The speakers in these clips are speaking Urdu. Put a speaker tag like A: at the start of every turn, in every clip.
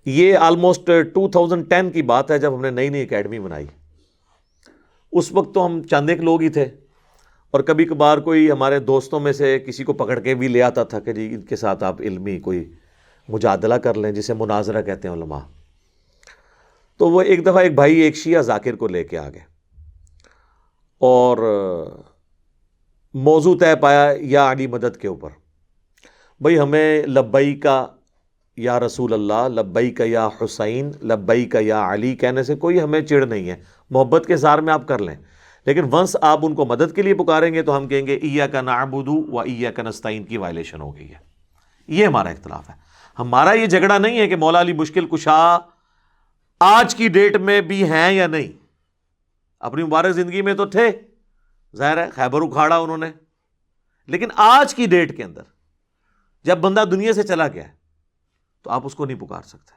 A: یہ آلموسٹ 2010 کی بات ہے، جب ہم نے نئی نئی اکیڈمی بنائی۔ اس وقت تو ہم چند ایک لوگ ہی تھے، اور کبھی کبھار کوئی ہمارے دوستوں میں سے کسی کو پکڑ کے بھی لے آتا تھا کہ جی ان کے ساتھ آپ علمی کوئی مجادلہ کر لیں، جسے مناظرہ کہتے ہیں علماء۔ تو وہ ایک دفعہ ایک بھائی ایک شیعہ ذاکر کو لے کے آ گئے، اور موضوع طے پایا یا علی مدد کے اوپر۔ بھئی ہمیں لبیک یا رسول اللہ، لبیک یا حسین، لبیک یا علی کہنے سے کوئی ہمیں چڑ نہیں ہے، محبت کے اظہار میں آپ کر لیں، لیکن ونس آپ ان کو مدد کے لیے پکاریں گے تو ہم کہیں گے ایاک نعبد و ایاک نستعین کی وائلیشن ہو گئی ہے۔ یہ ہمارا اختلاف ہے۔ ہمارا یہ جھگڑا نہیں ہے کہ مولا علی مشکل کشا آج کی ڈیٹ میں بھی ہیں یا نہیں، اپنی مبارک زندگی میں تو تھے، ظاہر ہے خیبر اکھاڑا انہوں نے، لیکن آج کی ڈیٹ کے اندر جب بندہ دنیا سے چلا گیا ہے تو آپ اس کو نہیں پکار سکتے۔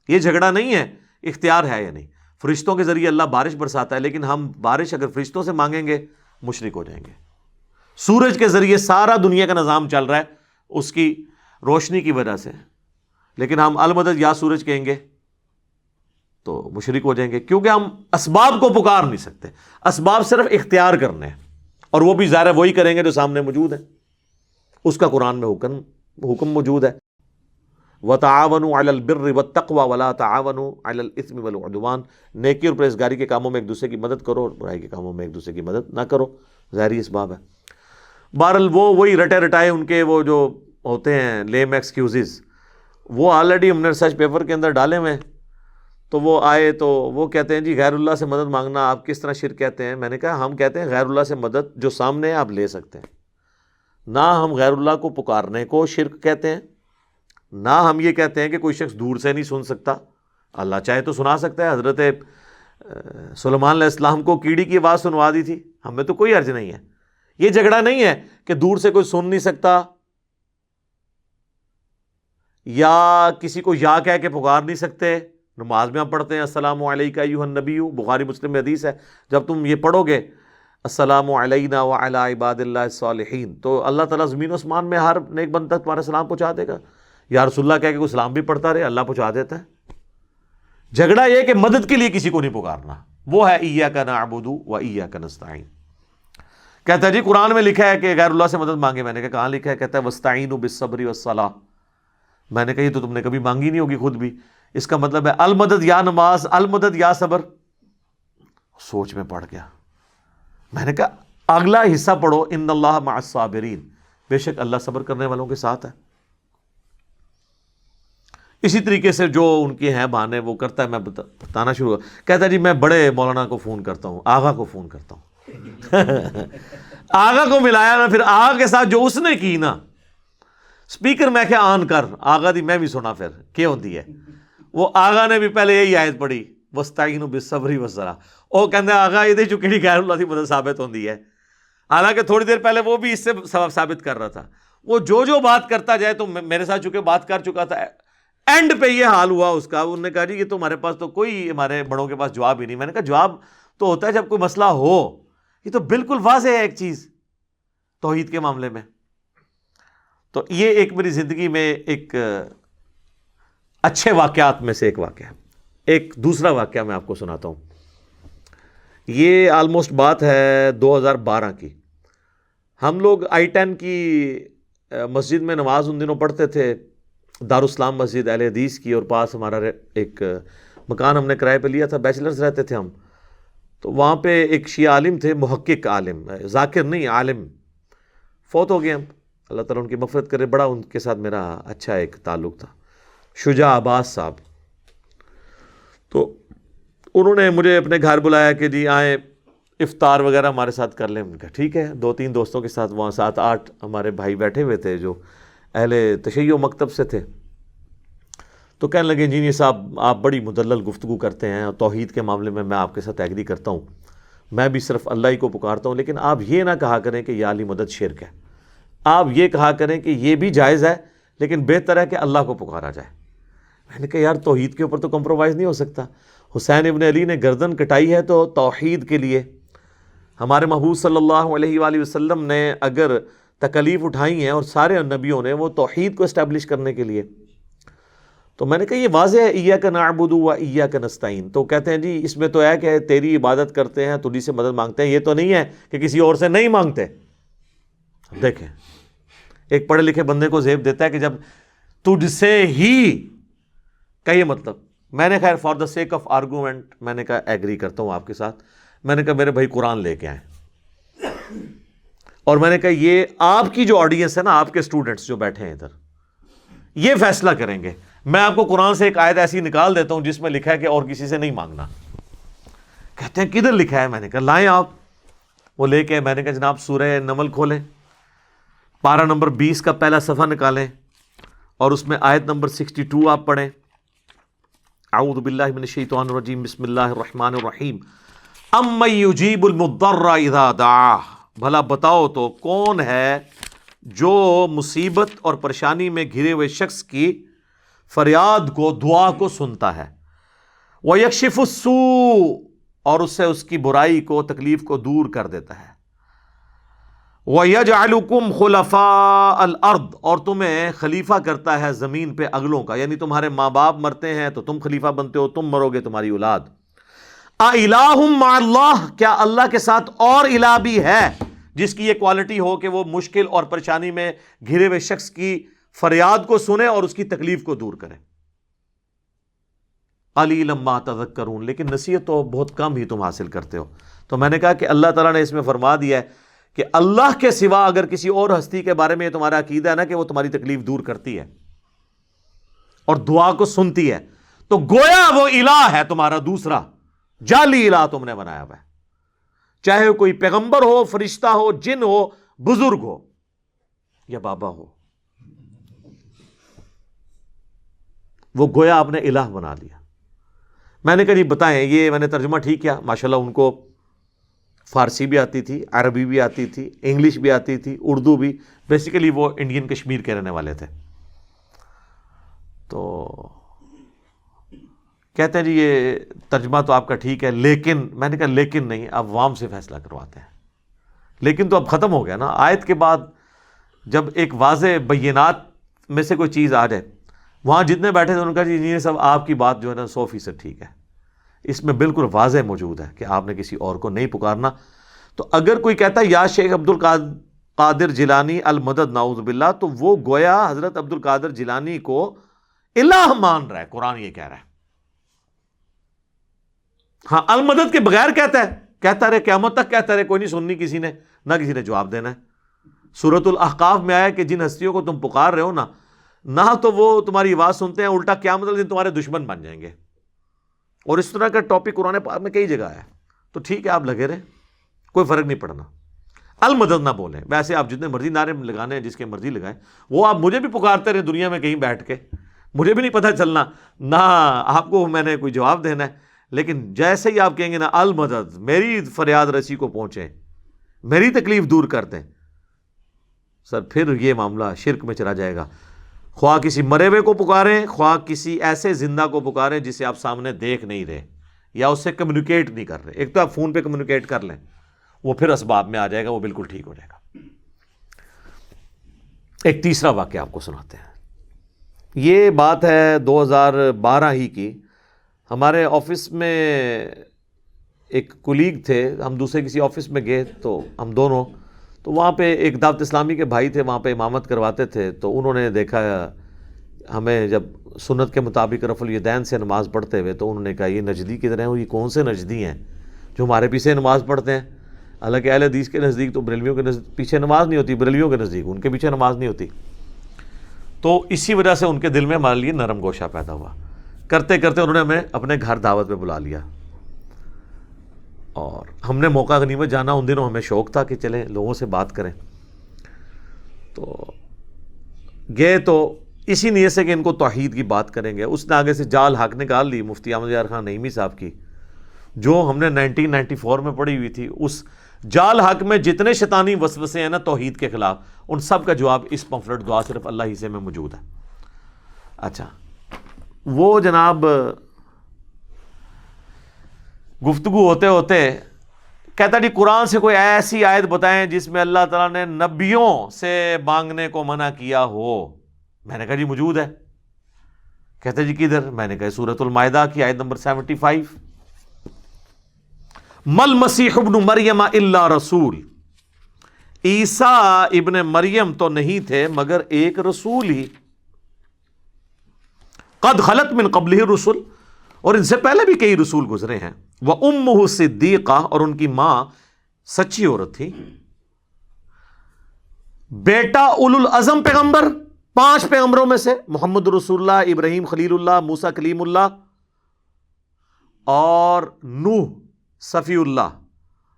A: یہ جھگڑا نہیں ہے اختیار ہے یا نہیں۔ فرشتوں کے ذریعے اللہ بارش برساتا ہے، لیکن ہم بارش اگر فرشتوں سے مانگیں گے مشرک ہو جائیں گے۔ سورج کے ذریعے سارا دنیا کا نظام چل رہا ہے اس کی روشنی کی وجہ سے، لیکن ہم المدد یا سورج کہیں گے تو مشرک ہو جائیں گے، کیونکہ ہم اسباب کو پکار نہیں سکتے۔ اسباب صرف اختیار کرنے ہیں، اور وہ بھی ظاہر ہے وہی کریں گے جو سامنے موجود ہے، اس کا قرآن میں حکم موجود ہے۔ وَتَعَاوَنُوا عَلَى الْبِرِّ وَالتَّقْوَى وَلَا تَعَاوَنُوا عَلَى الْإِثْمِ وَالْعُدْوَانِ، نیکی اور پرہیزگاری کے کاموں میں ایک دوسرے کی مدد کرو، اور برائی کے کاموں میں ایک دوسرے کی مدد نہ کرو، ظاہری اسباب ہے۔ بہرحال وہی رٹے رٹائے ان کے وہ جو ہوتے ہیں لیم ایکسکیوزز، وہ آلریڈی ہم نے ریسرچ پیپر کے اندر ڈالے ہوئے ہیں۔ تو وہ آئے تو وہ کہتے ہیں جی غیر اللہ سے مدد مانگنا آپ کس طرح شرک کہتے ہیں؟ میں نے کہا ہم کہتے ہیں غیر اللہ سے مدد جو سامنے ہے آپ لے سکتے ہیں، نہ ہم غیر اللہ کو پکارنے کو شرک کہتے ہیں، نہ ہم یہ کہتے ہیں کہ کوئی شخص دور سے نہیں سن سکتا، اللہ چاہے تو سنا سکتا ہے۔ حضرت سلیمان علیہ السلام کو کیڑی کی آواز سنوا دی تھی، ہمیں تو کوئی حرج نہیں ہے۔ یہ جھگڑا نہیں ہے کہ دور سے کوئی سن نہیں سکتا یا کسی کو یا کہہ کے پکار نہیں سکتے۔ نماز میں ہم پڑھتے ہیں السلام علیکہ ایھا النبی، بخاری مسلم میں حدیث ہے، جب تم یہ پڑھو گے السلام علینا وعلی عباد اللہ الصالحین، تو اللہ تعالیٰ زمین و اسمان میں ہر نیک بندہ تک تمہارا سلام پہنچا دے گا۔ یا رسول اللہ کہہ کے کوئی سلام بھی پڑھتا رہے، اللہ پہنچا دیتا ہے۔ جھگڑا یہ کہ مدد کے لیے کسی کو نہیں پکارنا، وہ ہے ایاک نعبد و ایاک نستعین۔ کہتا ہے جی قرآن میں لکھا ہے کہ غیر اللہ سے مدد مانگے، میں نے کہا کہاں لکھا ہے؟ کہتا ہے واستعینوا بالصبر والصلاۃ۔ میں نے کہا یہ تو تم نے کبھی مانگی نہیں ہوگی خود بھی، اس کا مطلب ہے المدد یا نماز، المدد یا صبر۔ سوچ میں پڑ گیا، میں نے کہا اگلا حصہ پڑھو ان اللہ مع الصابرین، بے شک اللہ صبر کرنے والوں کے ساتھ ہے۔ اسی طریقے سے جو ان کے ہیں بہانے وہ کرتا ہے، میں بتانا شروع کہتا ہے جی میں بڑے مولانا کو فون کرتا ہوں، آغا کو فون کرتا ہوں۔ آغا کو ملایا نا، پھر آغا کے ساتھ جو اس نے کی نا، سپیکر میں کیا آن کر آغا دی میں بھی سنا پھر کیا ہوتی ہے۔ وہ آغا نے بھی پہلے یہی آیت پڑھی واستعینوا بالصبر والصلاۃ، وہ کہندا آغا یہ جو کہڑی غیر اللہ دی مدد ثابت ہوندی ہے، حالانکہ تھوڑی دیر پہلے وہ بھی اس سے ثابت کر رہا تھا۔ وہ جو بات کرتا جائے، تو میرے ساتھ چونکہ بات کر چکا تھا، اینڈ پہ یہ حال ہوا اس کا، انہوں نے کہا جی یہ تو ہمارے پاس تو کوئی ہمارے بڑوں کے پاس جواب ہی نہیں۔ میں نے کہا جواب تو ہوتا ہے جب کوئی مسئلہ ہو، یہ تو بالکل واضح ہے ایک چیز توحید کے معاملے میں۔ تو یہ ایک میری زندگی میں ایک اچھے واقعات میں سے ایک واقعہ ہے۔ ایک دوسرا واقعہ میں آپ کو سناتا ہوں، یہ آلموسٹ بات ہے 2012 کی۔ ہم لوگ I-10 کی مسجد میں نماز ان دنوں پڑھتے تھے، دارالاسلام مسجد اہل حدیث کی، اور پاس ہمارا ایک مکان ہم نے کرائے پہ لیا تھا، بیچلرز رہتے تھے ہم۔ تو وہاں پہ ایک شیعہ عالم تھے، محقق عالم، ذاکر نہیں عالم، فوت ہو گئے ہم، اللہ تعالیٰ ان کی مغفرت کرے۔ بڑا ان کے ساتھ میرا اچھا ایک تعلق تھا، شجاع عباس صاحب۔ تو انہوں نے مجھے اپنے گھر بلایا کہ جی آئیں افطار وغیرہ ہمارے ساتھ کر لیں۔ میں نے کہا ٹھیک ہے، 2-3 دوستوں کے ساتھ، وہاں 7-8 ہمارے بھائی بیٹھے ہوئے تھے جو اہل تشیع مکتب سے تھے۔ تو کہنے لگے انجینئر صاحب آپ بڑی مدلل گفتگو کرتے ہیں، اور توحید کے معاملے میں میں آپ کے ساتھ ایگری کرتا ہوں، میں بھی صرف اللہ ہی کو پکارتا ہوں، لیکن آپ یہ نہ کہا کریں کہ یا علی مدد شرک ہے، آپ یہ کہا کریں کہ یہ بھی جائز ہے لیکن بہتر ہے کہ اللہ کو پکارا جائے۔ میں نے کہا یار توحید کے اوپر تو کمپرومائز نہیں ہو سکتا۔ حسین ابن علی نے گردن کٹائی ہے تو توحید کے لیے، ہمارے محبوب صلی اللہ علیہ وآلہ وسلم نے اگر تکلیف اٹھائی ہیں، اور سارے نبیوں نے، وہ توحید کو اسٹیبلش کرنے کے لیے۔ تو میں نے کہا یہ واضح ہے ایاک نعبد و ایاک نستعین، تو کہتے ہیں جی اس میں تو ہے کہ تیری عبادت کرتے ہیں، تجھی سے مدد مانگتے ہیں، یہ تو نہیں ہے کہ کسی اور سے نہیں مانگتے۔ دیکھیں ایک پڑھے لکھے بندے کو زیب دیتا ہے کہ جب تجھ سے ہی کا یہ مطلب، میں نے خیر for the sake of argument میں نے کہا ایگری کرتا ہوں آپ کے ساتھ، میں نے کہا میرے بھائی قرآن لے کے آئیں، اور میں نے کہا یہ آپ کی جو آڈینس ہے نا، آپ کے اسٹوڈنٹس جو بیٹھے ہیں ادھر، یہ فیصلہ کریں گے۔ میں آپ کو قرآن سے ایک آیت ایسی نکال دیتا ہوں جس میں لکھا ہے کہ اور کسی سے نہیں مانگنا۔ کہتے ہیں کدھر لکھا ہے؟ میں نے کہا لائیں آپ، وہ لے کے میں نے کہا جناب سورہ نمل کھولیں، پارہ نمبر 20 کا پہلا صفحہ نکالیں اور اس میں آیت نمبر 62 آپ پڑھیں۔ اعوذ باللہ من الشیطان الرجیم، بسم اللہ الرحمن الرحیم، امن یجیب المضطر اذا دعاہ، بھلا بتاؤ تو کون ہے جو مصیبت اور پریشانی میں گھرے ہوئے شخص کی فریاد کو، دعا کو سنتا ہے، وَيَكْشِفُ السُّوءَ، اور اس سے اس کی برائی کو، تکلیف کو دور کر دیتا ہے، وَيَجْعَلُكُمْ خُلَفَاءَ الْأَرْضِ، اور تمہیں خلیفہ کرتا ہے زمین پہ اگلوں کا، یعنی تمہارے ماں باپ مرتے ہیں تو تم خلیفہ بنتے ہو، تم مرو گے تمہاری اولاد۔ اِلَٰهٌ مَّعَ اللَّهِ، کیا اللہ کے ساتھ اور الہ بھی ہے جس کی یہ کوالٹی ہو کہ وہ مشکل اور پریشانی میں گھرے ہوئے شخص کی فریاد کو سنے اور اس کی تکلیف کو دور کرے؟ قَلِيلًا مَّا تَذَكَّرُونَ، لیکن نصیحت تو بہت کم ہی تم حاصل کرتے ہو۔ تو میں نے کہا کہ اللہ تعالیٰ نے اس میں فرما دیا ہے کہ اللہ کے سوا اگر کسی اور ہستی کے بارے میں تمہارا عقیدہ ہے نا کہ وہ تمہاری تکلیف دور کرتی ہے اور دعا کو سنتی ہے، تو گویا وہ الہ ہے تمہارا دوسرا جعلی الہ تم نے بنایا ہوا ہے، چاہے کوئی پیغمبر ہو، فرشتہ ہو، جن ہو، بزرگ ہو یا بابا ہو، وہ گویا آپ نے الہ بنا لیا۔ میں نے کہا جی بتائیں، یہ میں نے ترجمہ ٹھیک کیا، ماشاءاللہ ان کو فارسی بھی آتی تھی، عربی بھی آتی تھی، انگلش بھی آتی تھی، اردو بھی، بیسیکلی وہ انڈین کشمیر کے رہنے والے تھے۔ تو کہتے ہیں جی یہ ترجمہ تو آپ کا ٹھیک ہے، لیکن میں نے کہا لیکن نہیں، اب عوام سے فیصلہ کرواتے ہیں۔ لیکن تو اب ختم ہو گیا نا، آیت کے بعد جب ایک واضح بینات میں سے کوئی چیز آ جائے، وہاں جتنے بیٹھے تھے ان کا جی یہ سب آپ کی بات جو ہے نا 100% ٹھیک ہے، اس میں بالکل واضح موجود ہے کہ آپ نے کسی اور کو نہیں پکارنا۔ تو اگر کوئی کہتا ہے یا شیخ عبد القادر جیلانی المدد نعوذ باللہ، تو وہ گویا حضرت عبد القادر جیلانی کو الہ مان رہا ہے، قرآن یہ کہہ رہا ہے۔ ہاں المدد کے بغیر کہتا رہے قیامت تک کہتا رہے، کوئی نہیں سننی کسی نے، نہ کسی نے جواب دینا ہے۔ سورۃ الاحقاف میں آیا کہ جن ہستیوں کو تم پکار رہے ہو نا، نہ تو وہ تمہاری آواز سنتے ہیں، الٹا قیامت والے دن تمہارے دشمن بن جائیں گے۔ اور اس طرح کا ٹاپک قرآن پاک میں کئی جگہ ہے۔ تو ٹھیک ہے آپ لگے رہے، کوئی فرق نہیں پڑنا، المدد نہ بولیں، ویسے آپ جتنے مرضی نعرے لگانے ہیں، جس کے مرضی لگائیں، وہ آپ مجھے بھی پکارتے رہے دنیا میں کہیں بیٹھ کے، مجھے بھی نہیں پتہ چلنا، نہ آپ کو میں نے کوئی جواب دینا ہے۔ لیکن جیسے ہی آپ کہیں گے نا المدد، میری فریاد رسی کو پہنچے، میری تکلیف دور کر دیں، سر پھر یہ معاملہ شرک میں چلا جائے گا۔ خواہ کسی مرے ہوئے کو پکاریں، خواہ کسی ایسے زندہ کو پکاریں جسے آپ سامنے دیکھ نہیں رہے یا اس سے کمیونیکیٹ نہیں کر رہے۔ ایک تو آپ فون پہ کمیونیکیٹ کر لیں، وہ پھر اسباب میں آ جائے گا، وہ بالکل ٹھیک ہو جائے گا۔ ایک تیسرا واقعہ آپ کو سناتے ہیں، یہ بات ہے 2012 ہی کی۔ ہمارے آفس میں ایک کولیگ تھے، ہم دوسرے کسی آفس میں گئے تو ہم دونوں، تو وہاں پہ ایک دعوت اسلامی کے بھائی تھے، وہاں پہ امامت کرواتے تھے، تو انہوں نے دیکھا ہمیں جب سنت کے مطابق رفع الیدین سے نماز پڑھتے ہوئے، تو انہوں نے کہا یہ نجدی کی طرح ہیں، یہ کون سے نجدی ہیں جو ہمارے پیچھے نماز پڑھتے ہیں؟ حالانکہ اہل حدیث کے نزدیک تو بریلویوں کے پیچھے نماز نہیں ہوتی، بریلویوں کے نزدیک ان کے پیچھے نماز نہیں ہوتی۔ تو اسی وجہ سے ان کے دل میں ہمارے لیے نرم گوشہ پیدا ہوا، کرتے کرتے انہوں نے ہمیں اپنے گھر دعوت پہ بلا لیا، اور ہم نے موقع غنیمت جانا، ان دنوں ہمیں شوق تھا کہ چلیں لوگوں سے بات کریں، تو گئے تو اسی نیت سے کہ ان کو توحید کی بات کریں گے۔ اس نے آگے سے جال حق نکال لی مفتی احمد یار خان نعیمی صاحب کی، جو ہم نے 1994 میں پڑھی ہوئی تھی۔ اس جال حق میں جتنے شیطانی وسوسے ہیں نا توحید کے خلاف، ان سب کا جواب اس پمفلٹ دعا صرف اللہ ہی سے میں موجود ہے۔ اچھا، وہ جناب گفتگو ہوتے ہوتے کہتا جی قرآن سے کوئی ایسی آیت بتائیں جس میں اللہ تعالیٰ نے نبیوں سے مانگنے کو منع کیا ہو۔ میں نے کہا جی موجود ہے۔ کہتے جی کدھر؟ میں نے کہا سورۃ المائدہ کی آیت نمبر 75، مل مسیح ابن مریم الا رسول، عیسیٰ ابن مریم تو نہیں تھے مگر ایک رسول ہی، قد خلت من قبلہ الرسل، اور ان سے پہلے بھی کئی رسول گزرے ہیں، وامہ صدیقہ، اور ان کی ماں سچی عورت تھی، بیٹا اولو العزم پیغمبر، 5 پیغمبروں میں سے محمد رسول اللہ، ابراہیم خلیل اللہ، موسیٰ کلیم اللہ، اور نوح صفی اللہ،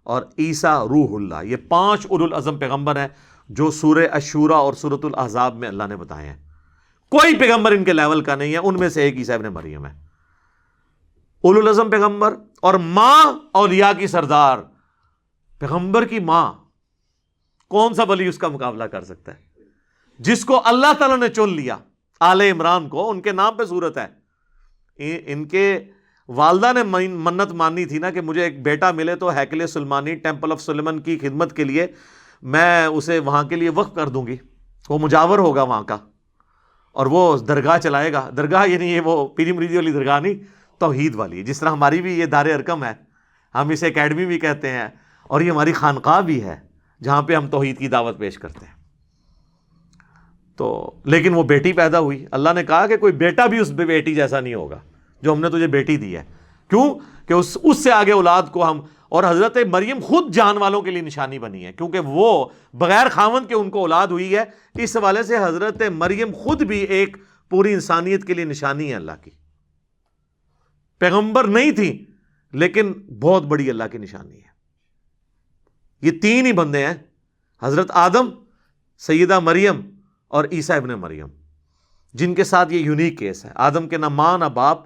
A: اور عیسیٰ روح اللہ، یہ 5 اولو العزم پیغمبر ہیں جو سورہ الشورى اور سورۃ الاحزاب میں اللہ نے بتائے ہیں۔ کوئی پیغمبر ان کے لیول کا نہیں ہے، ان میں سے ایک عیسیٰ ابن مریم ہے، اولو العزم پیغمبر، اور ماں اولیاء کی سردار، پیغمبر کی ماں، کون سا ولی اس کا مقابلہ کر سکتا ہے؟ جس کو اللہ تعالیٰ نے چن لیا، آل عمران کو، ان کے نام پہ صورت ہے، ان کے والدہ نے منت مانی تھی نا کہ مجھے ایک بیٹا ملے تو ہیکل سلمانی، ٹیمپل آف سلیمان کی خدمت کے لیے میں اسے وہاں کے لیے وقف کر دوں گی، وہ مجاور ہوگا وہاں کا، اور وہ درگاہ چلائے گا۔ درگاہ یعنی یہ وہ پیری مریدی والی درگاہ نہیں، توحید والی، جس طرح ہماری بھی یہ دار ارکم ہے، ہم اسے اکیڈمی بھی کہتے ہیں، اور یہ ہماری خانقاہ بھی ہے جہاں پہ ہم توحید کی دعوت پیش کرتے ہیں۔ تو لیکن وہ بیٹی پیدا ہوئی، اللہ نے کہا کہ کوئی بیٹا بھی اس بیٹی جیسا نہیں ہوگا جو ہم نے تجھے بیٹی دی ہے، کیوں کہ اس سے آگے اولاد کو ہم، اور حضرت مریم خود جان والوں کے لیے نشانی بنی ہے، کیونکہ وہ بغیر خاوند کے ان کو اولاد ہوئی ہے، اس حوالے سے حضرت مریم خود بھی ایک پوری انسانیت کے لیے نشانی ہے اللہ کی، پیغمبر نہیں تھی لیکن بہت بڑی اللہ کی نشانی ہے۔ یہ 3 ہی بندے ہیں، حضرت آدم، سیدہ مریم اور عیسیٰ ابن مریم، جن کے ساتھ یہ یونیک کیس ہے، آدم کے نہ ماں نہ باپ،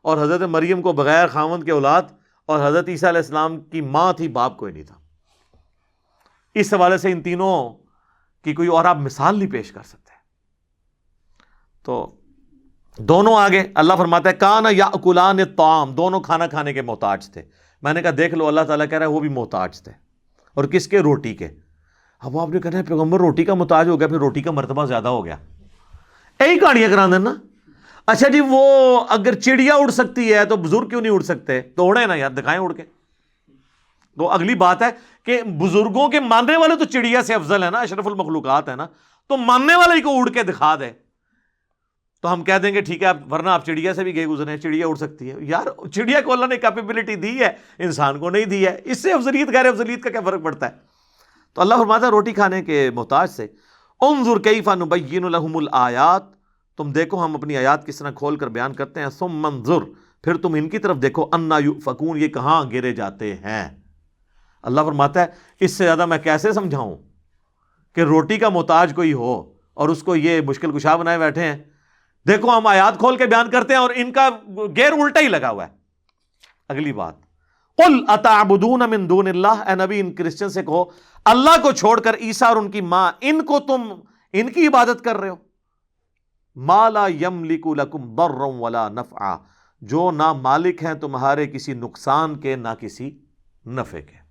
A: اور حضرت مریم کو بغیر خاوند کے اولاد، اور حضرت عیسیٰ علیہ السلام کی ماں تھی، باپ کوئی نہیں تھا۔ اس حوالے سے ان تینوں کی کوئی اور آپ مثال نہیں پیش کر سکتے۔ تو دونوں آگے اللہ فرماتا ہے کان یاکلان الطعام، دونوں کھانا کھانے کے محتاج تھے۔ میں نے کہا دیکھ لو، اللہ تعالیٰ کہہ رہا ہے وہ بھی محتاج تھے، اور کس کے؟ روٹی کے۔ اب آپ نے کہنا ہے پیغمبر روٹی کا محتاج ہو گیا، پھر روٹی کا مرتبہ زیادہ ہو گیا، یہی کہانیاں کرا دینا۔ اچھا جی، وہ اگر چڑیا اڑ سکتی ہے تو بزرگ کیوں نہیں اڑ سکتے؟ تو اڑے نا یار، دکھائیں اڑ کے۔ تو اگلی بات ہے کہ بزرگوں کے ماننے والے تو چڑیا سے افضل ہے نا، اشرف المخلوقات ہے نا، تو ماننے والے کو اڑ کے دکھا دے تو ہم کہہ دیں گے ٹھیک ہے، ورنہ آپ چڑیا سے بھی گئے گزرے ہیں، چڑیا اڑ سکتی ہے۔ یار چڑیا کو اللہ نے کیپیبلٹی دی ہے، انسان کو نہیں دی ہے، اس سے افضلیت غیر افضلیت کا کیا فرق پڑتا ہے؟ تو اللہ فرماتا ہے روٹی کھانے کے محتاج سے۔ انظر کیف نبین لہم الآیات، تم دیکھو ہم اپنی آیات کس طرح کھول کر بیان کرتے ہیں، ثم انظر، پھر تم ان کی طرف دیکھو، انا یؤفکون، یہ کہاں گرے جاتے ہیں۔ اللہ فرماتا ہے اس سے زیادہ میں کیسے سمجھاؤں کہ روٹی کا محتاج کوئی ہو اور اس کو یہ مشکل کشا بنائے بیٹھے ہیں۔ دیکھو ہم آیات کھول کے بیان کرتے ہیں اور ان کا گیر الٹا ہی لگا ہوا ہے۔ اگلی بات، قل اتعبدون من دون اللہ، اے نبی ان کرسچن سے کہو اللہ کو چھوڑ کر عیسیٰ اور ان کی ماں، ان کو تم ان کی عبادت کر رہے ہو، ما لا یملک لکم ضرا ولا نفعا، جو نہ مالک ہیں تمہارے کسی نقصان کے نہ کسی نفع کے۔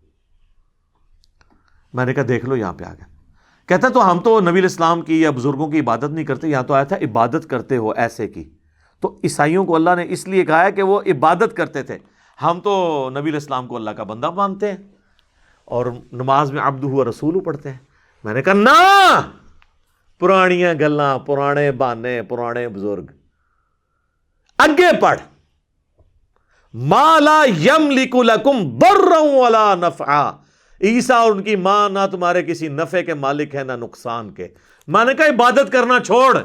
A: میں نے کہا دیکھ لو یہاں پہ آ گیا، کہتا تو ہم تو نبی الاسلام کی یا بزرگوں کی عبادت نہیں کرتے، یہاں تو آیا تھا عبادت کرتے ہو ایسے کی۔ تو عیسائیوں کو اللہ نے اس لیے کہا ہے کہ وہ عبادت کرتے تھے، ہم تو نبی الاسلام کو اللہ کا بندہ مانتے ہیں اور نماز میں عبدہ و رسولہ پڑھتے ہیں۔ میں نے کہا نا، پرانیاں گلاں، پرانے بہانے، پرانے بزرگ، اگے پڑھ، ما لا یملک لکم ضرا ولا نفعا، عیسیٰ اور ان کی ماں نہ تمہارے کسی نفع کے مالک ہے نہ نقصان کے۔ میں نے کہا عبادت کرنا چھوڑ،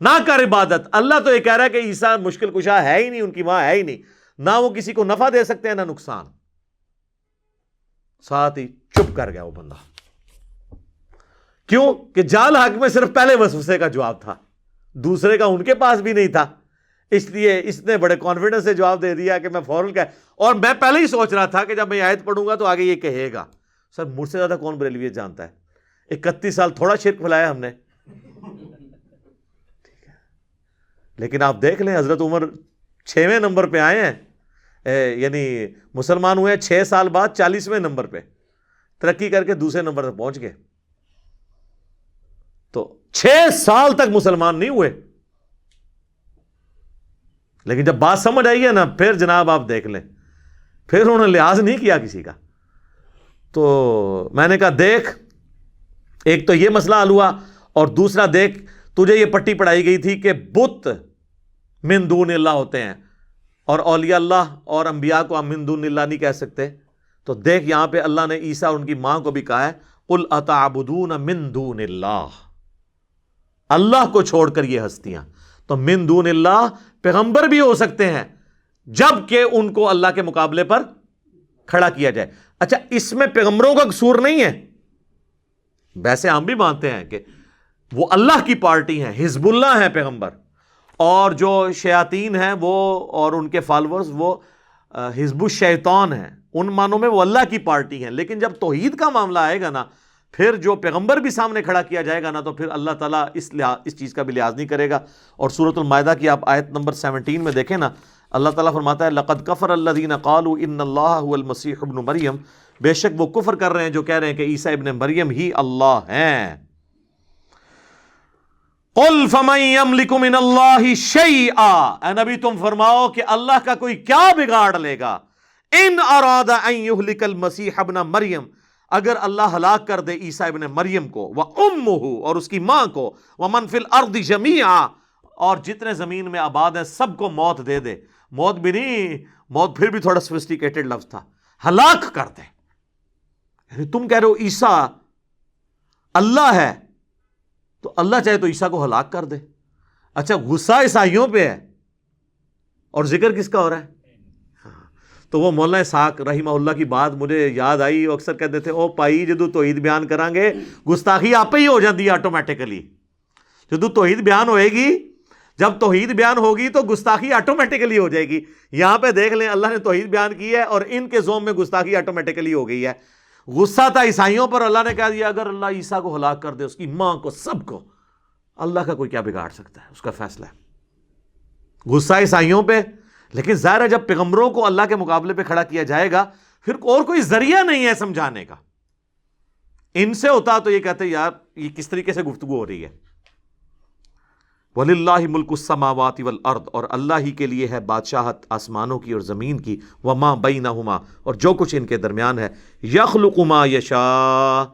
A: نہ کر عبادت۔ اللہ تو یہ کہہ رہا ہے کہ عیسیٰ مشکل کشا ہے ہی نہیں، ان کی ماں ہے ہی نہیں، نہ وہ کسی کو نفع دے سکتے ہیں نہ نقصان۔ ساتھ ہی چپ کر گیا وہ بندہ، کیوں کہ جال حق میں صرف پہلے وسوسے کا جواب تھا، دوسرے کا ان کے پاس بھی نہیں تھا، اس لیے اس نے بڑے کانفیڈنس سے جواب دے دیا کہ میں فوراً کہا، اور میں پہلے ہی سوچ رہا تھا کہ جب میں آیت پڑھوں گا تو آگے یہ کہے گا سر مجھ سے زیادہ کون بریلویت جانتا ہے، 31 سال تھوڑا شرک پھیلایا ہم نے، ٹھیک ہے، لیکن آپ دیکھ لیں حضرت عمر 6ویں نمبر پہ آئے ہیں، یعنی مسلمان ہوئے 6 سال بعد 40ویں نمبر پہ ترقی کر کے دوسرے نمبر تک پہنچ گئے۔ تو 6 سال تک مسلمان نہیں ہوئے، لیکن جب بات سمجھ آئی ہے نا پھر جناب آپ دیکھ لیں، پھر انہوں نے لحاظ نہیں کیا کسی کا. تو میں نے کہا دیکھ ایک تو یہ مسئلہ حل ہوا، اور دوسرا دیکھ تجھے یہ پٹی پڑھائی گئی تھی کہ بت من دون اللہ ہوتے ہیں اور اولیاء اللہ اور انبیاء کو ہم من دون اللہ نہیں کہہ سکتے. تو دیکھ یہاں پہ اللہ نے عیسیٰ اور ان کی ماں کو بھی کہا ہے قل اتعبدون من دون اللہ، اللہ کو چھوڑ کر یہ ہستیاں. تو من دون اللہ پیغمبر بھی ہو سکتے ہیں جب کہ ان کو اللہ کے مقابلے پر کھڑا کیا جائے. اچھا اس میں پیغمبروں کا قصور نہیں ہے، ویسے ہم بھی مانتے ہیں کہ وہ اللہ کی پارٹی ہیں، حزب اللہ ہیں پیغمبر، اور جو شیاطین ہیں وہ اور ان کے فالورز وہ حزب الشیطان ہیں، ان معنوں میں وہ اللہ کی پارٹی ہیں. لیکن جب توحید کا معاملہ آئے گا نا پھر جو پیغمبر بھی سامنے کھڑا کیا جائے گا نا تو پھر اللہ تعالیٰ اس چیز کا بھی لحاظ نہیں کرے گا. اور سورۃ المائدہ کی آپ آیت نمبر 17 میں دیکھیں نا، اللہ تعالیٰ فرماتا ہے لقد کفر الذین قالوا ان اللہ هو المسیح ابن مریم، بے شک وہ کفر کر رہے ہیں جو کہہ رہے ہیں کہ عیسیٰ ابن مریم ہی اللہ ہیں. قل فمن یملک من اللہ شیئا، اے نبی تم فرماؤ کہ اللہ کا کوئی کیا بگاڑ لے گا. ان اراد ان یہلک المسیح ابن مریم، اگر اللہ ہلاک کر دے عیسیٰ ابن مریم کو، وامہ اور اس کی ماں کو، ومن فی الارض جمیعا اور جتنے زمین میں آباد ہیں سب کو موت دے دے. موت بھی نہیں، موت پھر بھی تھوڑا سوفسٹیکیٹڈ لفظ تھا، ہلاک کر دے. یعنی تم کہہ رہے ہو عیسیٰ اللہ ہے تو اللہ چاہے تو عیسیٰ کو ہلاک کر دے. اچھا غصہ عیسائیوں پہ ہے اور ذکر کس کا ہو رہا ہے؟ تو وہ مولانا اسحاق رحمہ اللہ کی بات مجھے یاد آئی، وہ اکثر کہتے تھے او پائی جدو توحید بیان کریں گے گستاخی آپ ہی ہو جاتی ہے آٹومیٹیکلی. جدو توحید بیان ہوئے گی، جب توحید بیان ہوگی تو گستاخی آٹومیٹیکلی ہو جائے گی. یہاں پہ دیکھ لیں اللہ نے توحید بیان کی ہے اور ان کے زوم میں گستاخی آٹومیٹیکلی ہو گئی ہے. غصہ تھا عیسائیوں پر، اللہ نے کہہ دیا اگر اللہ عیسیٰ کو ہلاک کر دے، اس کی ماں کو، سب کو، اللہ کا کوئی کیا بگاڑ سکتا ہے، اس کا فیصلہ ہے. غصہ عیسائیوں پہ، لیکن ظاہر ہے جب پیغمبروں کو اللہ کے مقابلے پہ کھڑا کیا جائے گا پھر اور کوئی ذریعہ نہیں ہے سمجھانے کا. ان سے ہوتا تو یہ کہتے یار یہ کس طریقے سے گفتگو ہو رہی ہے. وَلِلَّهِ مُلْكُ السَّمَاوَاتِ وَالْأَرْضِ، اور اللہ ہی کے لیے ہے بادشاہت آسمانوں کی اور زمین کی، وَمَا بَيْنَهُمَا اور جو کچھ ان کے درمیان ہے. يَخْلُقُ مَا يَشَاءُ،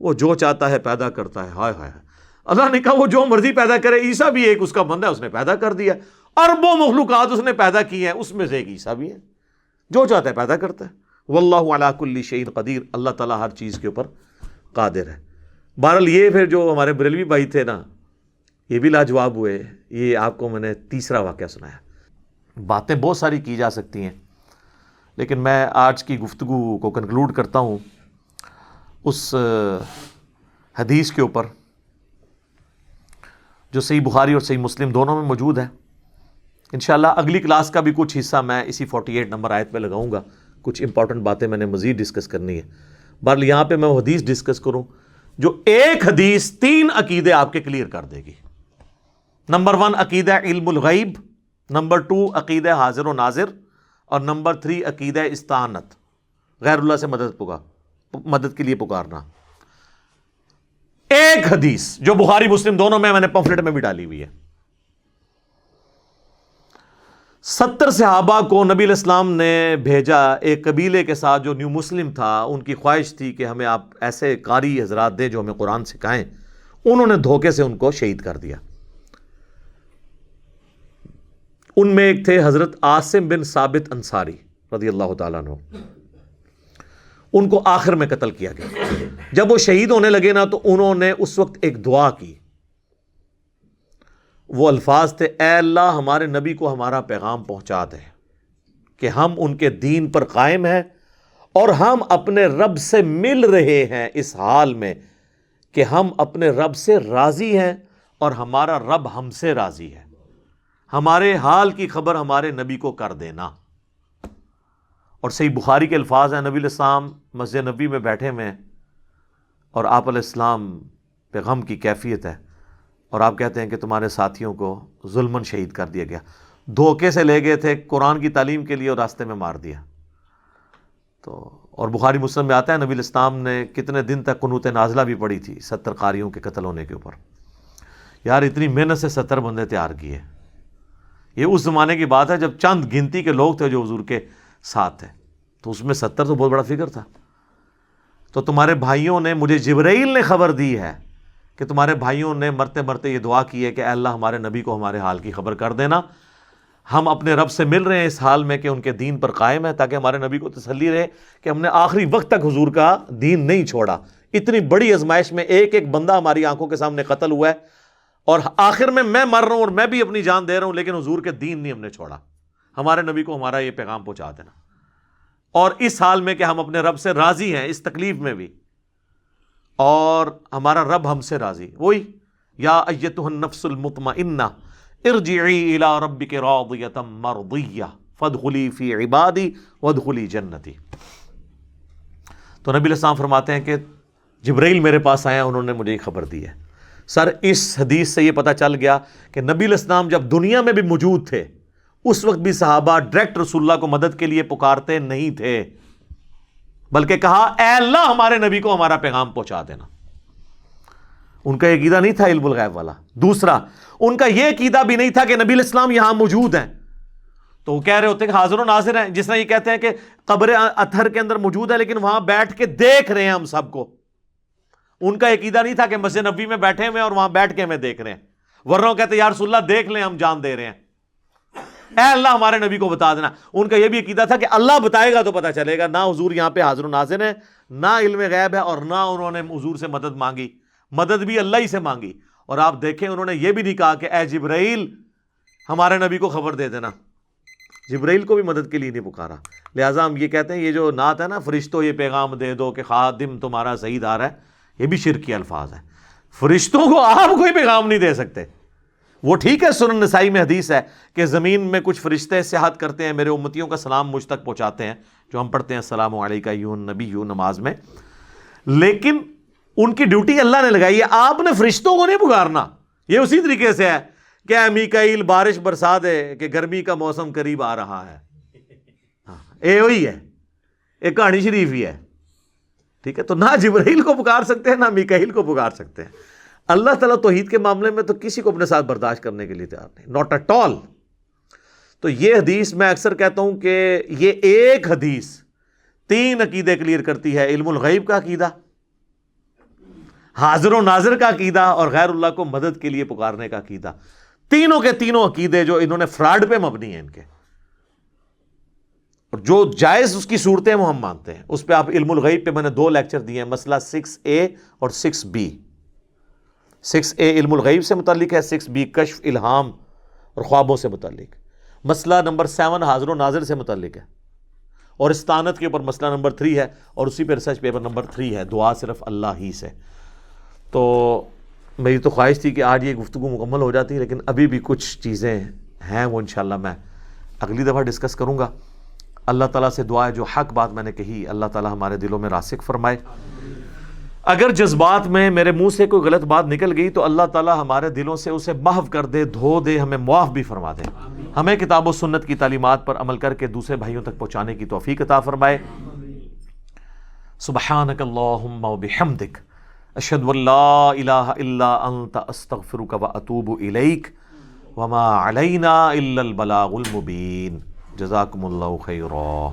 A: وہ جو چاہتا ہے پیدا کرتا ہے. ہائے ہائے، اللہ نے کہا وہ جو مرضی پیدا کرے. عیسیٰ بھی ایک اس کا بندہ ہے، اس نے پیدا کر دیا. اربوں مخلوقات اس نے پیدا کی ہیں، اس میں سے ایک عیسیٰ بھی ہے، جو چاہتا ہے پیدا کرتا ہے. واللہ علی کل شیء قدیر، اللہ تعالیٰ ہر چیز کے اوپر قادر ہے. بہرحال یہ پھر جو ہمارے بریلوی بھائی تھے نا یہ بھی لاجواب ہوئے. یہ آپ کو میں نے تیسرا واقعہ سنایا. باتیں بہت ساری کی جا سکتی ہیں لیکن میں آج کی گفتگو کو کنکلوڈ کرتا ہوں اس حدیث کے اوپر جو صحیح بخاری اور صحیح مسلم دونوں میں موجود ہے. انشاءاللہ اگلی کلاس کا بھی کچھ حصہ میں اسی 48 نمبر آیت پہ لگاؤں گا. کچھ امپورٹنٹ باتیں میں نے مزید ڈسکس کرنی ہے. بہرحال یہاں پہ میں وہ حدیث ڈسکس کروں جو ایک حدیث 3 عقیدے آپ کے کلیئر کر دے گی. نمبر 1 عقیدہ علم الغیب، نمبر 2 عقیدہ حاضر و ناظر، اور نمبر 3 عقیدہ استعانت، غیر اللہ سے مدد کے لیے پکارنا. ایک حدیث جو بخاری مسلم دونوں میں نے پمفلٹ میں بھی ڈالی ہوئی ہے. 70 صحابہ کو نبی علیہ السلام نے بھیجا ایک قبیلے کے ساتھ جو نیو مسلم تھا. ان کی خواہش تھی کہ ہمیں آپ ایسے قاری حضرات دیں جو ہمیں قرآن سکھائیں. انہوں نے دھوکے سے ان کو شہید کر دیا. ان میں ایک تھے حضرت عاصم بن ثابت انصاری رضی اللہ تعالیٰ عنہ. ان کو آخر میں قتل کیا گیا. جب وہ شہید ہونے لگے نا تو انہوں نے اس وقت ایک دعا کی. وہ الفاظ تھے اے اللہ ہمارے نبی کو ہمارا پیغام پہنچا دے کہ ہم ان کے دین پر قائم ہیں اور ہم اپنے رب سے مل رہے ہیں اس حال میں کہ ہم اپنے رب سے راضی ہیں اور ہمارا رب ہم سے راضی ہے. ہمارے حال کی خبر ہمارے نبی کو کر دینا. اور صحیح بخاری کے الفاظ ہیں، نبی علیہ السلام مسجد نبی میں بیٹھے ہوئے ہیں اور آپ علیہ السلام پہ غم کی کیفیت ہے اور آپ کہتے ہیں کہ تمہارے ساتھیوں کو ظلماً شہید کر دیا گیا. دھوکے سے لے گئے تھے قرآن کی تعلیم کے لیے اور راستے میں مار دیا. تو اور بخاری مسلم میں آتا ہے نبی علیہ السلام نے کتنے دن تک قنوت نازلہ بھی پڑھی تھی 70 قاریوں کے قتل ہونے کے اوپر. یار اتنی محنت سے 70 بندے تیار کیے، یہ اس زمانے کی بات ہے جب چند گنتی کے لوگ تھے جو حضور کے ساتھ تھے، تو اس میں 70 تو بہت بڑا فگر تھا۔ تو تمہارے بھائیوں نے، مجھے جبرائیل نے خبر دی ہے کہ تمہارے بھائیوں نے مرتے مرتے یہ دعا کی ہے کہ اے اللہ ہمارے نبی کو ہمارے حال کی خبر کر دینا، ہم اپنے رب سے مل رہے ہیں اس حال میں کہ ان کے دین پر قائم ہے، تاکہ ہمارے نبی کو تسلی رہے کہ ہم نے آخری وقت تک حضور کا دین نہیں چھوڑا۔ اتنی بڑی آزمائش میں ایک ایک بندہ ہماری آنکھوں کے سامنے قتل ہوا ہے، اور آخر میں مر رہا ہوں اور میں بھی اپنی جان دے رہا ہوں، لیکن حضور کے دین نہیں ہم نے چھوڑا، ہمارے نبی کو ہمارا یہ پیغام پہنچا دینا۔ اور اس حال میں کہ ہم اپنے رب سے راضی ہیں، اس تکلیف میں بھی، اور ہمارا رب ہم سے راضی۔ وہی یا ایتھا النفس المطمئنہ ارجعی الی ربک راضیۃ مرضیہ فادخلی فی عبادی وادخلی جنتی۔ تو نبی علیہ السلام فرماتے ہیں کہ جبرائیل میرے پاس آیا، انہوں نے مجھے یہ خبر دی ہے۔ سر اس حدیث سے یہ پتہ چل گیا کہ نبی علیہ السلام جب دنیا میں بھی موجود تھے، اس وقت بھی صحابہ ڈائریکٹ رسول اللہ کو مدد کے لیے پکارتے نہیں تھے، بلکہ کہا اے اللہ ہمارے نبی کو ہمارا پیغام پہنچا دینا۔ ان کا یہ عقیدہ نہیں تھا علم الغیب والا۔ دوسرا، ان کا یہ عقیدہ بھی نہیں تھا کہ نبی علیہ السلام یہاں موجود ہیں، تو وہ کہہ رہے ہوتے کہ حاضر و ناظر ہیں، جس طرح یہ کہتے ہیں کہ قبر اطہر کے اندر موجود ہے لیکن وہاں بیٹھ کے دیکھ رہے ہیں ہم سب کو۔ ان کا عقیدہ نہیں تھا کہ مسجد نبوی میں بیٹھے ہوئے ہیں اور وہاں بیٹھ کے ہمیں دیکھ رہے ہیں، ورنہ وہ کہتے یا رسول اللہ دیکھ لیں، ہم جان دے رہے ہیں، اے اللہ ہمارے نبی کو بتا دینا۔ ان کا یہ بھی عقیدہ تھا کہ اللہ بتائے گا تو پتہ چلے گا۔ نہ حضور یہاں پہ حاضر و ناظر ہیں، نہ علم غیب ہے، اور نہ انہوں نے حضور سے مدد مانگی، مدد بھی اللہ ہی سے مانگی۔ اور آپ دیکھیں انہوں نے یہ بھی نہیں کہا کہ اے جبرائیل ہمارے نبی کو خبر دے دینا، جبرائیل کو بھی مدد کے لیے نہیں پکارا۔ لہٰذا ہم یہ کہتے ہیں یہ جو نعت ہے نا، فرشتوں یہ پیغام دے دو کہ خادم تمہارا صحیح دار ہے، یہ بھی شرک کے الفاظ ہیں۔ فرشتوں کو آپ کوئی پیغام نہیں دے سکتے۔ وہ ٹھیک ہے، سنن نسائی میں حدیث ہے کہ زمین میں کچھ فرشتے سیاحت کرتے ہیں، میرے امتیوں کا سلام مجھ تک پہنچاتے ہیں، جو ہم پڑھتے ہیں السلام علیکہ ایھا النبی نماز میں، لیکن ان کی ڈیوٹی اللہ نے لگائی ہے، آپ نے فرشتوں کو نہیں پکارنا۔ یہ اسی طریقے سے ہے کہ اے میکائیل بارش برسا دے کہ گرمی کا موسم قریب آ رہا ہے، اے وہی ہے، ایک کہانی شریف ہی ہے، ٹھیک ہے۔ تو نہ جبرائیل کو پکار سکتے ہیں، نہ میکائیل کو پکار سکتے ہیں۔ اللہ تعالیٰ توحید کے معاملے میں تو کسی کو اپنے ساتھ برداشت کرنے کے لیے تیار نہیں، ناٹ ایٹ آل۔ تو یہ حدیث میں اکثر کہتا ہوں کہ یہ ایک حدیث 3 عقیدے کلیئر کرتی ہے: علم الغیب کا عقیدہ، حاضر و ناظر کا عقیدہ، اور غیر اللہ کو مدد کے لیے پکارنے کا عقیدہ۔ تینوں کے تینوں عقیدے جو انہوں نے فراڈ پہ مبنی ہیں ان کے، اور جو جائز اس کی صورتیں وہ ہم مانتے ہیں۔ اس پہ آپ علم الغیب پہ میں نے 2 لیکچر دیے ہیں، مسئلہ 6A اور 6B۔ 6A علم الغیب سے متعلق ہے، 6B کشف، الہام اور خوابوں سے متعلق۔ مسئلہ نمبر 7 حاضر و ناظر سے متعلق ہے، اور استعانت کے اوپر مسئلہ نمبر 3 ہے، اور اسی پہ ریسرچ پیپر نمبر 3 ہے، دعا صرف اللہ ہی سے۔ تو میری تو خواہش تھی کہ آج یہ گفتگو مکمل ہو جاتی، لیکن ابھی بھی کچھ چیزیں ہیں وہ انشاءاللہ میں اگلی دفعہ ڈسکس کروں گا۔ اللہ تعالیٰ سے دعا ہے جو حق بات میں نے کہی اللہ تعالیٰ ہمارے دلوں میں راسخ فرمائے۔ اگر جذبات میں میرے منہ سے کوئی غلط بات نکل گئی تو اللہ تعالیٰ ہمارے دلوں سے اسے محو کر دے، دھو دے، ہمیں معاف بھی فرما دے، ہمیں کتاب و سنت کی تعلیمات پر عمل کر کے دوسرے بھائیوں تک پہنچانے کی توفیق عطا فرمائے۔ سبحانک اللہم و بحمدک، اشہد ان لا الہ الا انت، استغفرک و اتوب الیک، وما علینا الا البلاغ المبین۔ جزاکم اللہ خیرا۔